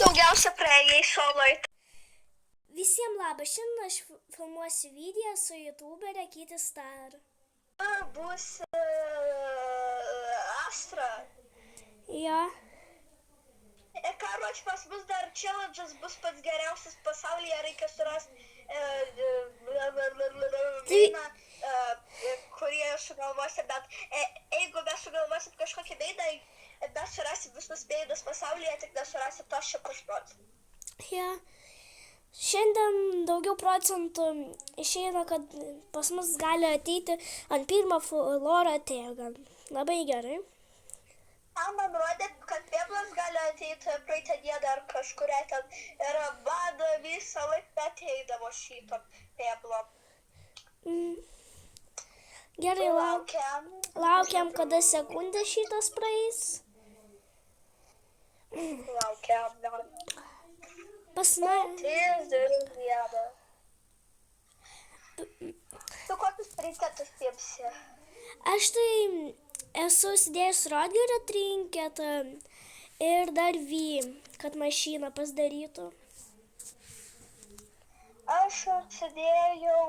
daugiausia praėjai šoloj? Visiems labas, šiandien aš filmuosiu video su youtuberė Kitty Star. Bus Astra. Jo. Karoči, pas mus dar challenge'as bus pats geriausias pasaulyje, reikia surasti dainą, kurį sugalvosim, bet jeigu mes sugalvosim kažkokį dainą, mes surasim visus dainas pasaulyje, tik nesurasim tos 100%. Jo. Šiandien daugiau procentų išeina, kad pas mus gali ateiti ant pirmo floro, tai labai gerai. Man rodė, kad Peblas gali ateiti praeitą dieną ar kažkuria ten ir man visą laiką ateidavo šito Peblo. Gerai, laukiam, kada sekundė šitas praeis. Laukiam. Pas mane. Tu kokius trinketus tiepsi? Aš tai esu sudėjus Rodgerio trinketą ir dar kad mašiną pasidarytų. Aš atsidėjau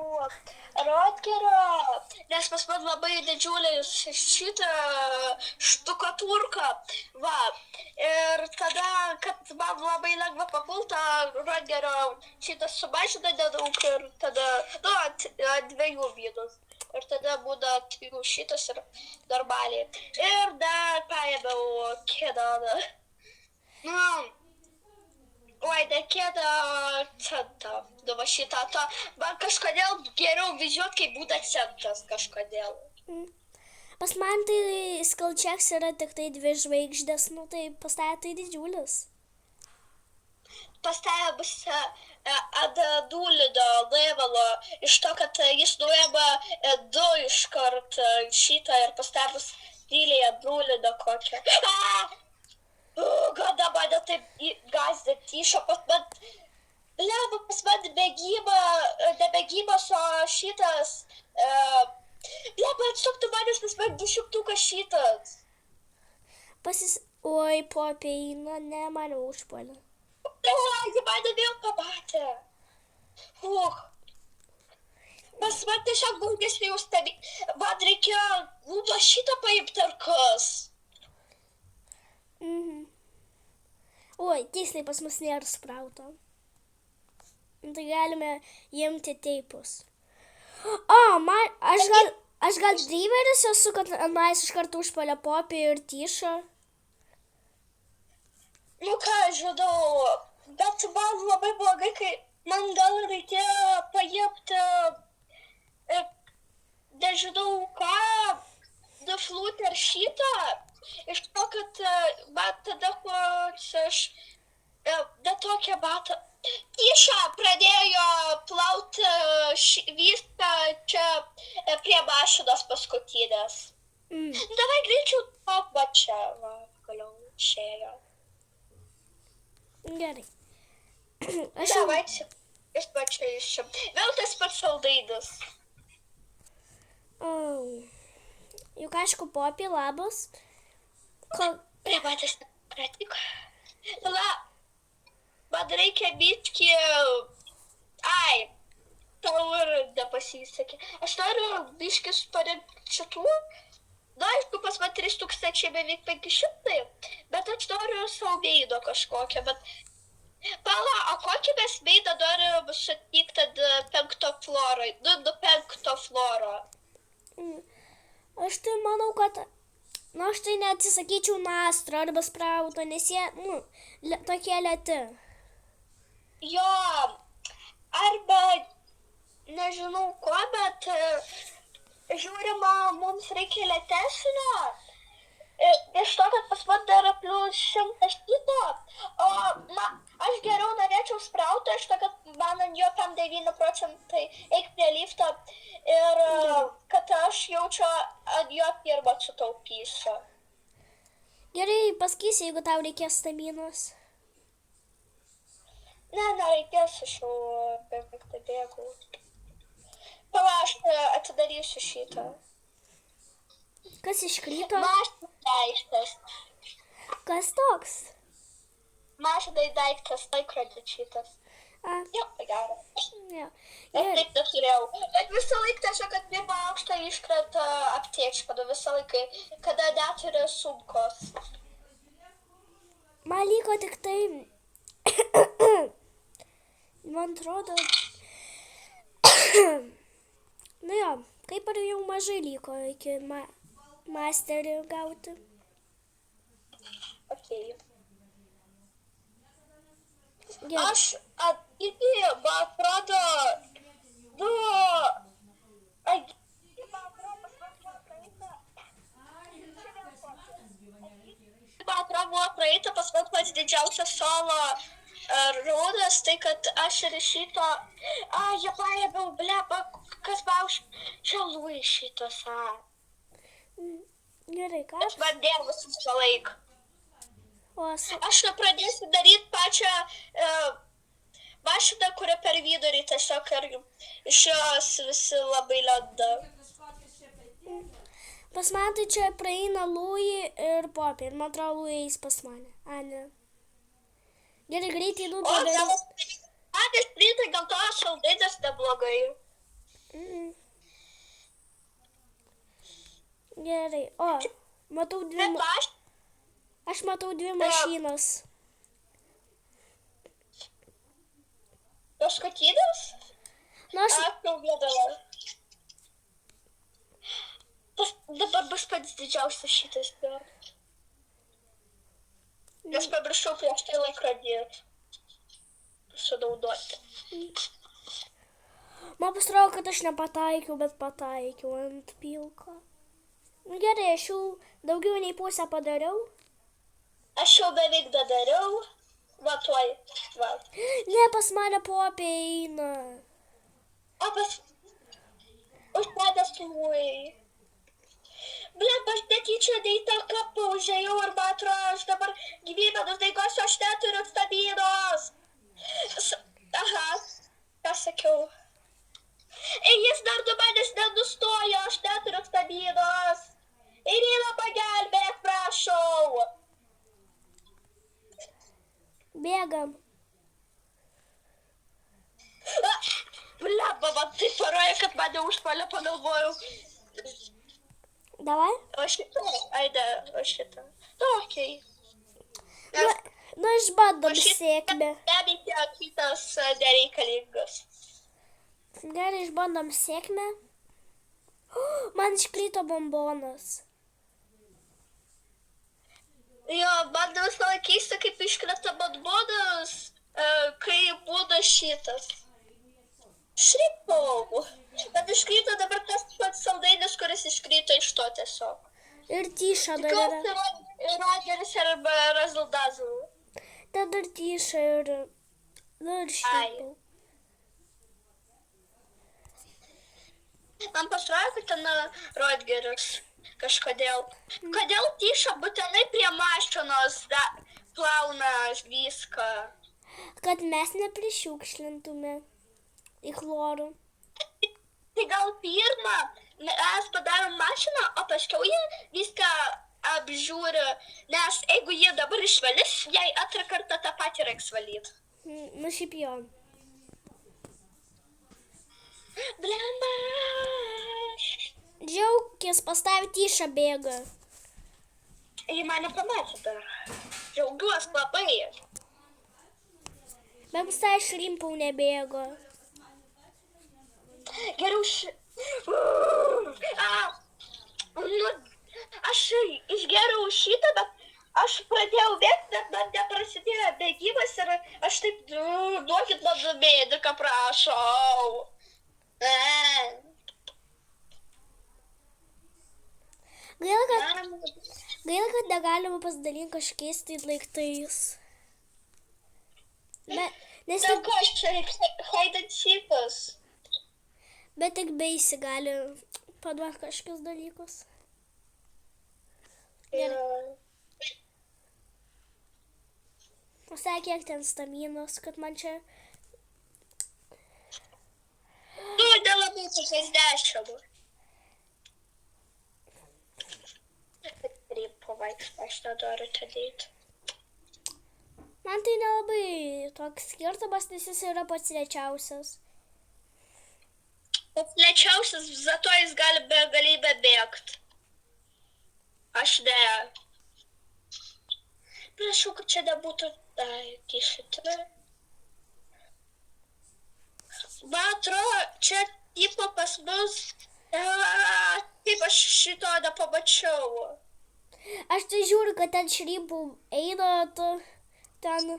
Rodgerio, nes pas man labai didžiulis šitą štukatūrką. Va, ir tada, kad man labai lengva papulta, Rodgerio šitas sumažina nedaug ir tada, ant 2 minus. Ir tada būna 3 šitas ir normaliai. Ir dar paėmiau Kedaną. Oi, ne Kedą centą. Va šitą. Man kažkodėl geriau vizuot, kai būna centras kažkodėl. Pas man tai Skalčiaks yra tik tai 2 žvaigždės, tai pas tai didžiulis. Pas tai bus ant nulinio levelo, iš to, kad jis nuėma 2 iškart šitą ir pas tai bus tyliai ant nulinio kokio. Gada mane taip gazdinti išo, pas man nebegymas, o šitas, atsuktų manęs, pas man 200 šitas. Oi, popėj, ne, mane užpuolė. Ji mane vėl pamatė. Pas man tiesiog baugėsi jau stebėti. Man reikėjo šitą paimti ar kas. Oi, tiksliai pas mus nėra sprauto. Tai galime imti teipus. Aš gal driveris esu, kad man iš karto užpuolė popį ir tyšą. Ką žinau, bet man labai blogai, kai man gal reikėjo paimti, nežinau ką, nuflūti ar šitą. Iš to, kad man tada, aš ne tokią batą. Tyša pradėjo plauti viską čia prie mašinos paskutinės. Davai greičiau va čia, galiau išėjo. Gerai. Davai čia, išim. Vėl tas pats saldainis. Juk aišku, popį, labas. Privatės nepratiko. Man reikia bitkį... Tau ir nepasisekė. Aš noriu biškis paremti šitų. Aišku, pas man 3000 beveik 500, bet aš noriu savo veido kažkokią, bet... o kokį mes veidą noriu sutikti 5 floro, 5 floro? Aš tai manau, kad... aš tai neatsisakyčiau Nastro arba Sprauto, nes jie, tokie lėti. Jo, arba nežinau ko, bet žiūrima, mums reikia lėtesnio. Iš to, kad pas man dar plus 100 šito, o aš geriau norėčiau Sprauto, iš to, kad man ant jo 9% eik prie lifto ir kad aš jaučiu ant jo pirmą sutaupysiu. Gerai, pasakysi, jeigu tau reikės staminos. Nereikės, aš jau beveik tai bėgau. Pala, aš atidarysiu šitą. Kas iškrito? Mašinas leistas. Kas toks? Mažinai daiktas, laikrodis šitas. A, Jo, tai gera. jo. Bet Ir, taip neturėjau. Bet visą laiką tiesiog, kad pirmą aukštą iškrenta aptiečką, visą laiką, kada neturi sunkos. man liko tik tai, man atrodo, nu jo, kaip ir jau mažai liko iki masterį gauti. Okay. Gerai. Aš irgi, man atrodo, nu, man atrodo, buvo praeita pas man pats didžiausias solo raudas, tai kad aš ir šito, jie paėmiau, bleba, kas man šalų iš šitos, Gerai, ką? Aš man dėvus visą laiką. O, Aš pradėsiu daryti pačią mašiną, kurią per vidurį tiesiog ir iš jos visi labai lenda. pas man tai čia praeina Louis ir Poppy. Ir man atrodo, Louis eis pas mane. A, ne. Gerai, greitai O, padarysiu. man išprintai gal to saldainės neblogai. Gerai, o, matau dvi, Bet aš matau dvi mašinos. paskutinis? Na, aš, Jau vėdavo. Dabar bus pats didžiausias šitas. Nes pamiršau prieš tai laikrodį sunaudoti. man pasirodo, kad aš nepataikiau, bet pataikiau ant pilko. Nu, gerai, aš jau daugiau nei pusę padariau. Aš jau beveik dadariau. Va, tuoj. Va. Ne, pas mane Poppy eina. O pas... Už manęs tuvui. Blet, aš netyčia į tą kapą užėjau ir man atrodo, aš dabar gyvybės daigos, aš neturiu stamynos. Aha, ką sakiau. Jis dar du manęs nenustojo, aš neturiu stamynos. Irina, pagelbėk, prašau. Bėgam. Blet, man tai paroja, kad mane užpalė, pagalvojau. Davai? O šitą? Ai, ne, o šitą. Nu, okei. Nu, išbandom sėkmę. Nebėgė kitas nereikalingas. Gerai, išbandom sėkmę. Man iškrito bombonas. Jo, man visą laiką keista, kaip iškrenta bombonas, kai būna šitas. Šripau. Bet iškrito dabar tas pats saldainis, kuris iškrito iš to tiesiog. Ir tyša dar yra. Tikiuosi, Rodgeris arba Razzle-Dazzle. Ten dar tyša ir... Nu, ir šripau. Man pasirodė, kad ten Rodgeris kažkodėl. Kodėl tyša būtinai prie mašinos plauna viską? Kad mes neprišiukšlintume į chlorų. Tai gal pirmą mes padarom mašiną, o paskiau jie viską apžiūri, nes jeigu jie dabar išvalys, jai antrą kartą tą patį reiks valyti. Nu, šiaip jo. Blemba. Džiaugkis, pastavi tyšą bėga. Ji mane pamatė dar. Džiaugiuosi labai. Bet visai šrimpau nebėgo. Geriau Nu, aš išgeriau šitą, bet aš pradėjau bėgti, bet man neprasidėjo bėgimas ir aš taip, duokit man mediką, prašau. Gaila, kad negalima pasidalinti kažkokiais tai daiktais. Nes Dėl ko aš čia haidančikas? Bet tik beisi gali paduoti kažkokius dalykus. Gerai. Pasakė, kiek ten staminos, kad man čia... Nu, nelabai tokiais 10. Taip pavaikšt, aš nedoriu tą dėti. Man tai nelabai toks skirtumas, nes jis yra pats lėčiausias. Bet lėčiausias, zato jis gali begalybę bėgti. Aš ne. Prašau, kad čia nebūtų... Ai, šitą. Man atrodo, čia tipo pas mus... Taip, aš šito nepamačiau. Aš tai žiūriu, kad ten šrybų eina ten.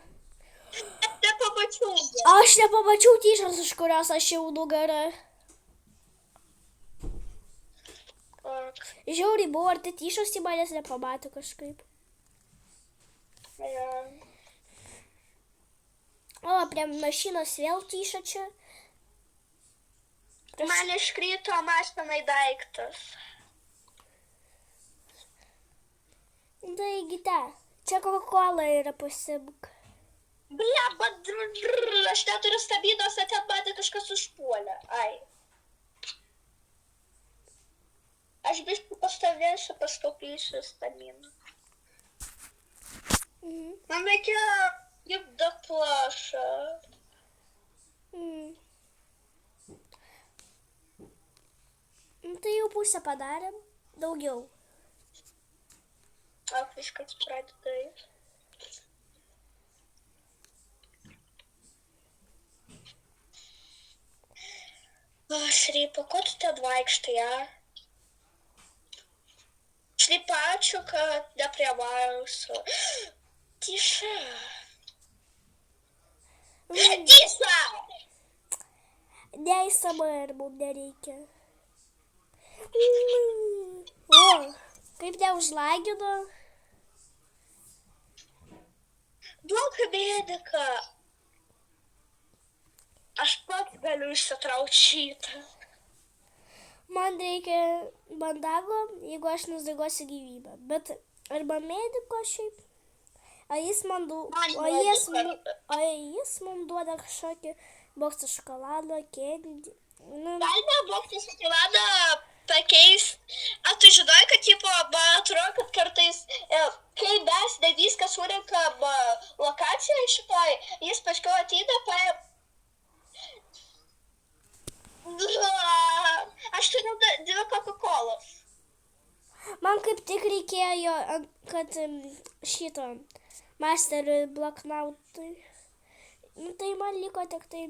Nepamačiau. Aš nepamačiau tyšos, iš kurios aš jau nugarą. Žiauriai buvo, ar tai tyšos į manęs nepamatė kažkaip. O, prie mašinos vėl tyša čia. Man iškrito mašinai daiktas. Taigi te, čia Coca-Cola yra, pasimk. Blemba, aš neturiu stabinos, ten mane kažkas užpuolė. Ai. Aš biškai pastovėsiu, pastaupysiu staminą. Man reikia jubda plašą. Tai jau pusę padarėm, daugiau. Ak, viskas pradeda. Šrypa, ko tu ten vaikštai, Šrypa, ačiū, kad neprievausiu. Tyša. Tyša! Neįsama ir mums nereikia. O, kaip neužlagino. Duok mediką. Aš pats galiu išsitraukti šitą. Man reikia bandago, jeigu aš nusigosiu gyvybę. Bet arba mediko šiaip. O jis man duoda kažkokį boksą šokoladą, kėdį. Galime boksą šokoladą pakeisti. A, tu žinai, kad tipo, man atrodo, kad kartais, kai mes ne viską surinkam lokaciją šitoj, jis paskiau ateina paėm. Aš turiu dvi Coca-Colas. Man kaip tik reikėjo, kad šito Master bloknautai. Tai man liko tik tai,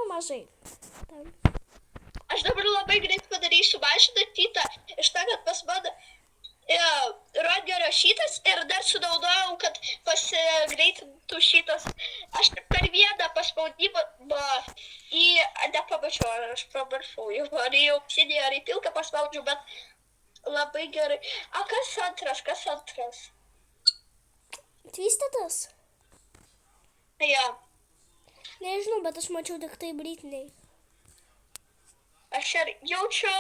mažai. Aš dabar labai greit padarysiu mašiną kitą. Iš to, kad pas mane Rodgerio šitas ir dar sunaudojau, kad pasigreitintų šitas. Aš per vieną paspaudimą nepamačiau, aš pamiršau. Ar į auksinį, ar į pilką paspaudžiau, bet labai gerai. A, kas antras? Twistedas? Ja. Nežinau, bet aš mačiau tik tai Britney. Aš ir jaučiu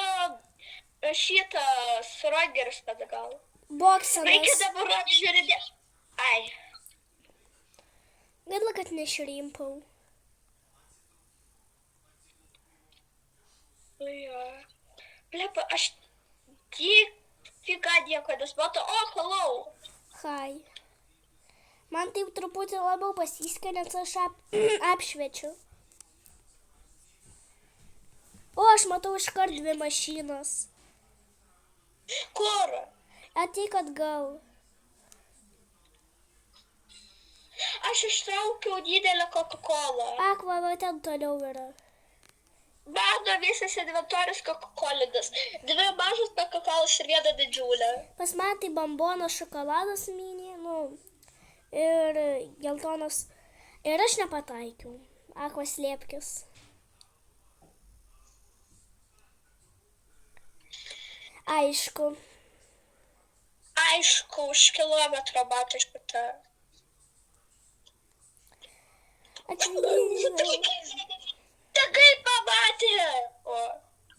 šitas Rodgeris tada gal. Boksanas. Reikia dabar apžiūrėti. Ai. Gaila, kad nešrimpau. Blepa, aš figa nieko nesmatau. O, hello. Hai. Man taip truputį labiau pasiskė, nes aš apšviečiu. O, aš matau iškart dvi mašinas. Kur? Ateik atgal. Aš ištraukiau didelę Coca-Colą. Ak, va, ten toliau yra. Mano visas inventorius Coca-Colinas. Dvi mažas Coca-Colas ir viena didžiulė. Pas man tai bambono šokoladas mini, ir geltonas. Ir aš nepataikiau. Akvas liepkis. Aišku. Aišku, už kilometro matai šitą. Tagai pamatė. O,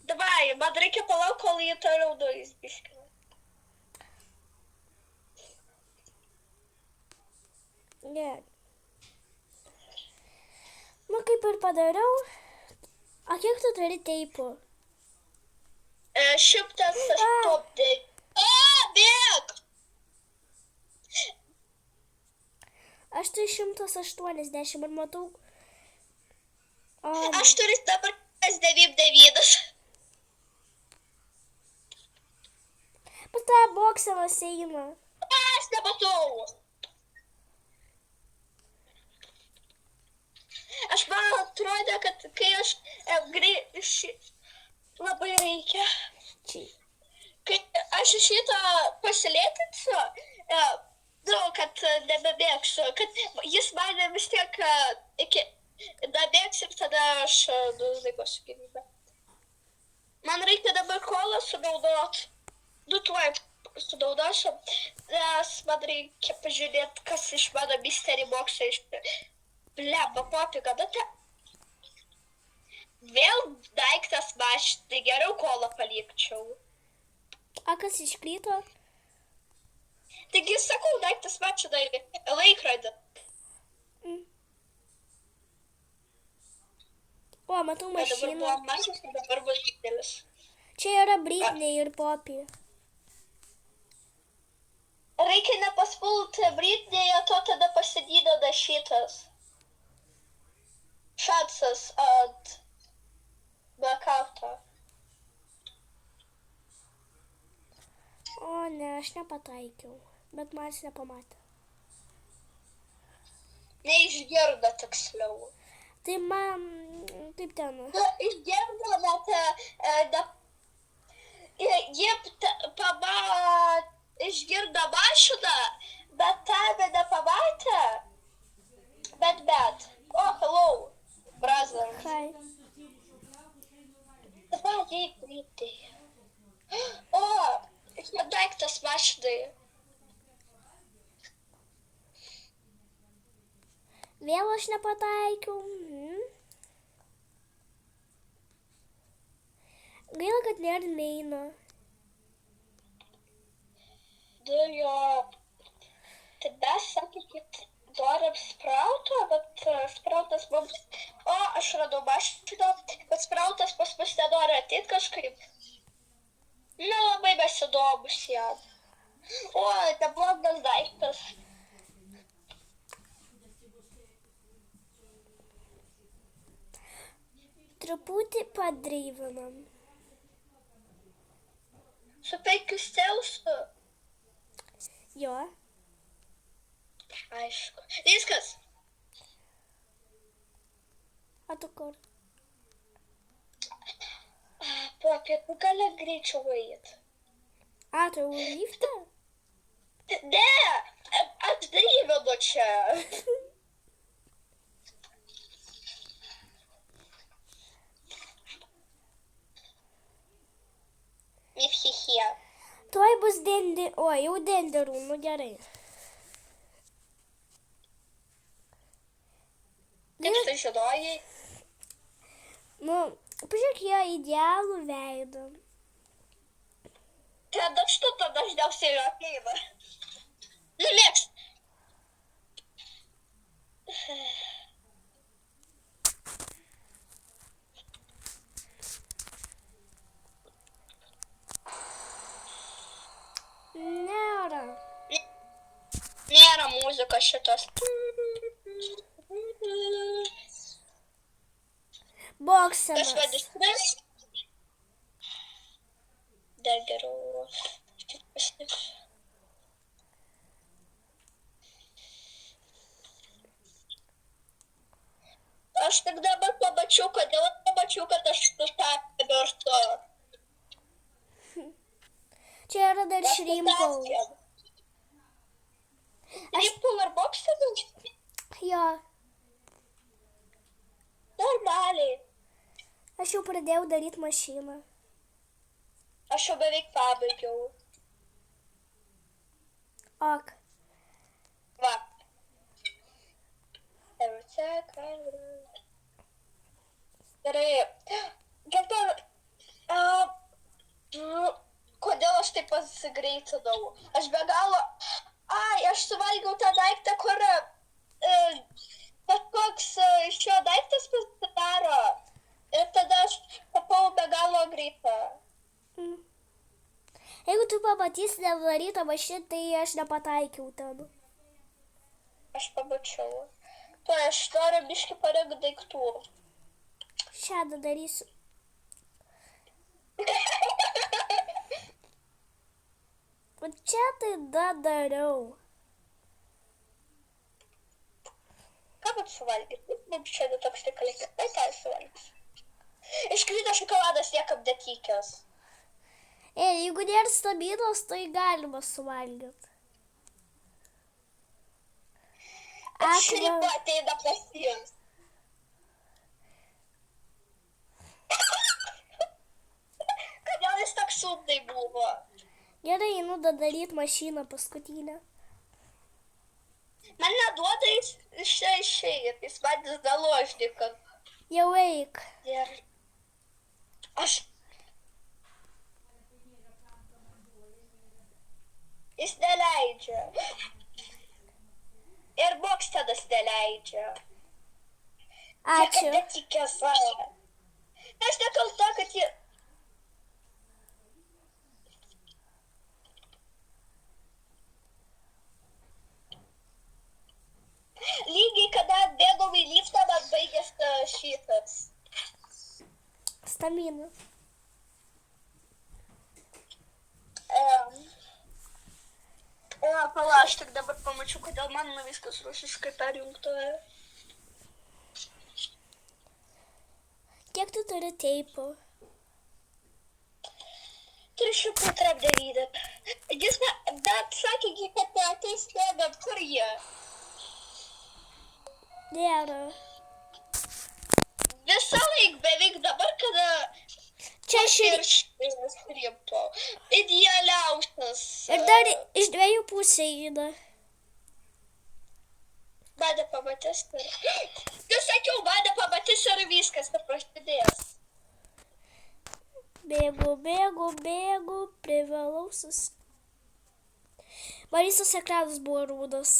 davai, man reikia palauk, kol jį toliau duis biškį. Ne. Kaip ir padariau. O kiek tu turi teipų? 108. O, bėg! Aš turiu 180 ir matau. Aš turiu dabar 99. Bet ta boksenas eina. Aš nematau. Aš man atrodo, kad kai aš labai reikia. Čia. Kai aš šitą pasilėtinsiu, kad nebebėgsiu, kad jis mane vis tiek iki dabėgs ir tada aš laikosiu gyvybę. Man reikia dabar kolą sunaudot. Tuoj sunaudosiu, nes man reikia pažiūrėti, kas iš mano mystery box'o iš... Blemba, popi, kada te... Vėl daiktas mašinai, geriau kolą palikčiau. A kas iškrito? Taigi, sakau, daiktas mašinai laikrodį. O, matau Dabar mašiną. buvo mažas, dabar bus didelis. Čia yra Britney ir Poppy. Reikia nepaspulti Britney, o to tada pasidydada šitas. Šansas ant blackouto. O, ne, aš nepataikiau. Bet manęs nepamatė. Neišgirdo tiksliau. Tai man... Kaip ten? Išgirdo, bet... Jie išgirdo mašiną, bet tave nepamatė. Bet. O, hello, brother. Hi. Dabar jai greitai. O, čia daiktas mašinai. Vėl aš nepataikiau. Gaila, kad nėra neina. Jo, tai mes sakė, kad norim sprauto, bet sprautas mums... O, aš radau mašiną, bet sprautas pas mus nenori ateit kažkaip. Nelabai mes įdomus jam. O, neblogas daiktas. Truputį padreivinam. Su 5 steusų. Jo. Aišku. Viskas. A tu kur? Popie, tu gali greičiau eit. A, tu jau liftą? Ne, atdreivinu čia. Mifhichie. Tuoj bus O, jau denderų, nu gerai. Kaip tu žinojai? Nu, pažiūrėk jo idealų veidą. Tada što dažniausiai ir ateina. Numėgs. Nėra. Nėra muzikos šitos. Boksenas. Kas vadis? Dar geriau. Aš tik dabar pamačiau, kad aš tą vertu. Čia yra dar Shrimpau. Shrimpau ar boksenas? Jo. Normaliai. Aš jau pradėjau daryti mašiną. Aš jau beveik pabaigiau. Ok. Va. Gerai. Kodėl aš taip pasigreitinau? Aš be galo... aš suvalgiau tą daiktą, kur... Kažkoks iš jo daiktas pasidaro. Ir tada aš tapau be galo greitą. Jeigu tu pamatysi nevarytą mašiną, tai aš nepataikiau ten. Aš pamačiau. aš noriu biškį parengti daiktų. Šią darysiu. O čia tai dariau. Ką pat suvalgyti? Mums čia toks tik kalėkis. Tai ką suvalgys? Iškrito šokoladas niekam netikęs. Jeigu nėra stabilos, tai galima suvalgyti. Šriba ateina pas jums. Kodėl jis toks sūdai buvo? Gerai, einu daryti mašiną paskutinę. Man neduoda iš čia išeit, jis manęs daložnikas. Jau eik. Ir aš... Jis neleidžia. Ir bokštedas neleidžia. Ačiū. Niekada netikė savo. Aš nekalta, kad jie... Lygiai, kada bėgom į liftą, man baigės šitas. Stamina. Pala, aš tik dabar pamačiau, kodėl man viskas rusiškai perjungta. Kiek tu turi teipų? 309. Jis bet sakė, kad ateis nebent kur jie. Nėra. Visą laik beveik dabar, kada Čia ir šitas rimto. Idealiausias. Ir dar iš dviejų pusė įda. Mane pamatys ir... Jūs sakiau, mane pamatys ir viskas, prasidės. Bėgu, privalau Marysos ekranas buvo rūdas.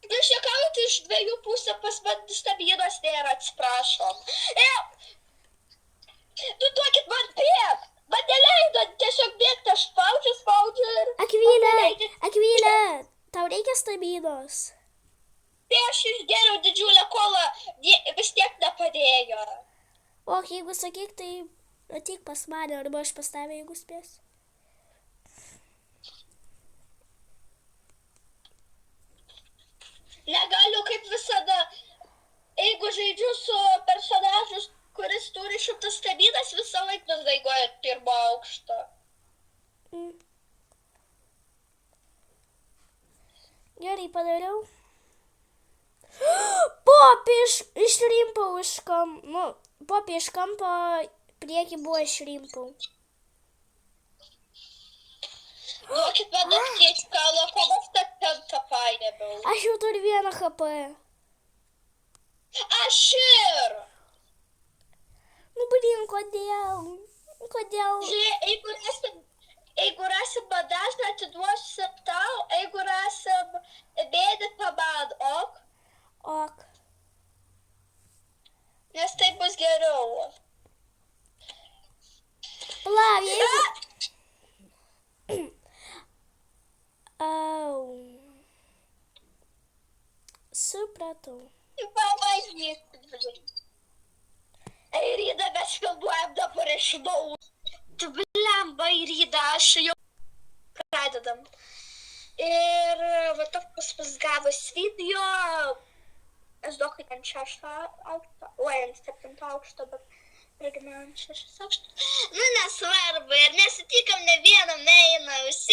Jūs juokaujat iš dviejų pusę, pas man stabilas nėra, atsiprašom. Tu duokit man bėg! Man neleido tiesiog bėgti, aš spaudžiu ir... Akvilė, tau reikia stabilos. Tai aš išgeriau didžiulę kolą, vis tiek nepadėjo. O, jeigu sakyk, tai ateik pas mane, arba aš pas tave, jeigu spėsiu. Negaliu kaip visada, jeigu žaidžiu su personažus, kuris turi 100 stabilas, visą laiką nuzaigoja pirmo aukšto. Gerai, padariau. Popė išrimpau iš kampo, popė iš kampo, priekį buvo išrimpau. Duokit man nakties kalo, komas tą paėmiau. Aš jau turiu 1 HP. Aš ir! Nu, blin, kodėl? Žiūrėk, jeigu rasim badažą, atiduosim tau, jeigu rasim bėditą man, ok? Ok. Nes tai bus geriau. Palauk, jeigu... Au. Supratau. Pavažyt, blin. Airida, mes filmuojam dabar iš naujo. Tu blemba, Airida, aš jau pradedam. Ir va toks pas gavus video. Aš daug ant 6 aukšto, ant 7 aukšto, bet irgi ne ant 6 aukšto. Nu, nesvarbu, ir nesitikom ne vieną neina, visi